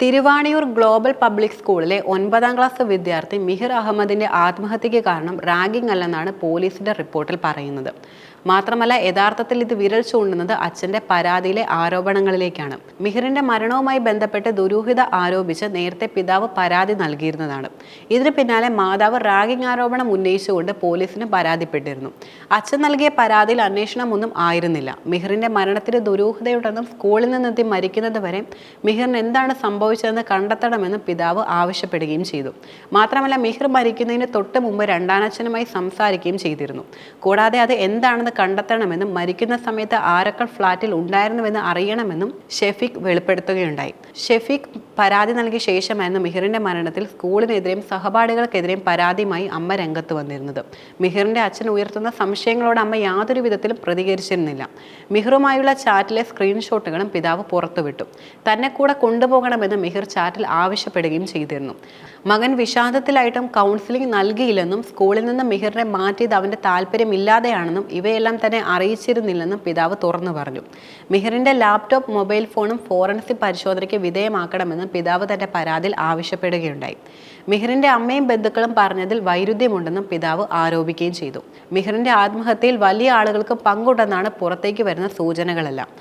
Thiruvaniyoor global public സ്കൂളിലെ 9ാം class വിദ്യാർത്ഥി മിഹിർ അഹമ്മദിന്റെ ആത്മഹത്യയ്ക്ക് കാരണം റാഗിംഗ് അല്ലെന്നാണ് പോലീസിന്റെ റിപ്പോർട്ടിൽ പറയുന്നത്. മാത്രമല്ല, യഥാർത്ഥത്തിൽ ഇത് വിരൽ ചൂണ്ടുന്നത് അച്ഛന്റെ പരാതിയിലെ ആരോപണങ്ങളിലേക്കാണ്. മിഹിറിന്റെ മരണവുമായി ബന്ധപ്പെട്ട് ദുരൂഹത ആരോപിച്ച് നേരത്തെ പിതാവ് പരാതി നൽകിയിരുന്നതാണ്. ഇതിന് പിന്നാലെ മാതാവ് റാഗിംഗ് ആരോപണം ഉന്നയിച്ചുകൊണ്ട് പോലീസിന് പരാതിപ്പെട്ടിരുന്നു. അച്ഛൻ നൽകിയ പരാതിയിൽ അന്വേഷണമൊന്നും ആയിരുന്നില്ല. മിഹിറിന്റെ മരണത്തിന് ദുരൂഹതയുണ്ടെന്നും സ്കൂളിൽ നിന്നെത്തി മരിക്കുന്നത് വരെ മിഹിറിന് എന്താണ് സംഭവിച്ചതെന്ന് കണ്ടെത്തണമെന്ന് പിതാവ് ആവശ്യപ്പെടുകയും ചെയ്തു. മാത്രമല്ല, മിഹിർ മരിക്കുന്നതിന് തൊട്ട് മുമ്പ് രണ്ടാനച്ഛനുമായി സംസാരിക്കുകയും ചെയ്തിരുന്നു. കൂടാതെ അത് എന്താണെന്ന് കണ്ടെത്തണമെന്നും മരിക്കുന്ന സമയത്ത് ആരൊക്കെ ഫ്ളാറ്റിൽ ഉണ്ടായിരുന്നുവെന്ന് അറിയണമെന്നും ഷെഫീഖ് വെളിപ്പെടുത്തുകയുണ്ടായി. ഷെഫീഖ് പരാതി നൽകിയ ശേഷമായിരുന്നു മിഹിറിന്റെ മരണത്തിൽ സ്കൂളിനെതിരെയും സഹപാഠികൾക്കെതിരെയും പരാതിയുമായി അമ്മ രംഗത്ത് വന്നിരുന്നത്. മിഹിറിന്റെ അച്ഛൻ ഉയർത്തുന്ന സംശയങ്ങളോട് അമ്മ യാതൊരു വിധത്തിലും പ്രതികരിച്ചിരുന്നില്ല. മിഹിറുമായുള്ള ചാറ്റിലെ സ്ക്രീൻഷോട്ടുകളും പിതാവ് പുറത്തുവിട്ടു. തന്നെ കൂടെ കൊണ്ടുപോകണമെന്ന് മിഹിർ ചാറ്റിൽ ആവശ്യപ്പെടുകയും ചെയ്തിരുന്നു. മകൻ വിഷാദത്തിലായിട്ടും കൗൺസിലിംഗ് നൽകിയില്ലെന്നും സ്കൂളിൽ നിന്ന് മിഹിറിനെ മാറ്റിയത് അവന്റെ താല്പര്യമില്ലാതെയാണെന്നും ഇവയെല്ലാം തന്നെ അറിയിച്ചിരുന്നില്ലെന്നും പിതാവ് തുറന്നു പറഞ്ഞു. മിഹിറിന്റെ ലാപ്ടോപ്പ്, മൊബൈൽ ഫോണും ഫോറൻസിക് പരിശോധനയ്ക്ക് വിധേയമാക്കണമെന്നും പിതാവ് തന്റെ പരാതിയിൽ ആവശ്യപ്പെടുകയുണ്ടായി. മിഹിറിന്റെ അമ്മയും ബന്ധുക്കളും പറഞ്ഞതിൽ വൈരുദ്ധ്യമുണ്ടെന്നും പിതാവ് ആരോപിക്കുകയും ചെയ്തു. മിഹിറിന്റെ ആത്മഹത്യയിൽ വലിയ ആളുകൾക്ക് പങ്കുണ്ടെന്നാണ് പുറത്തേക്ക് വരുന്ന സൂചനകളെല്ലാം.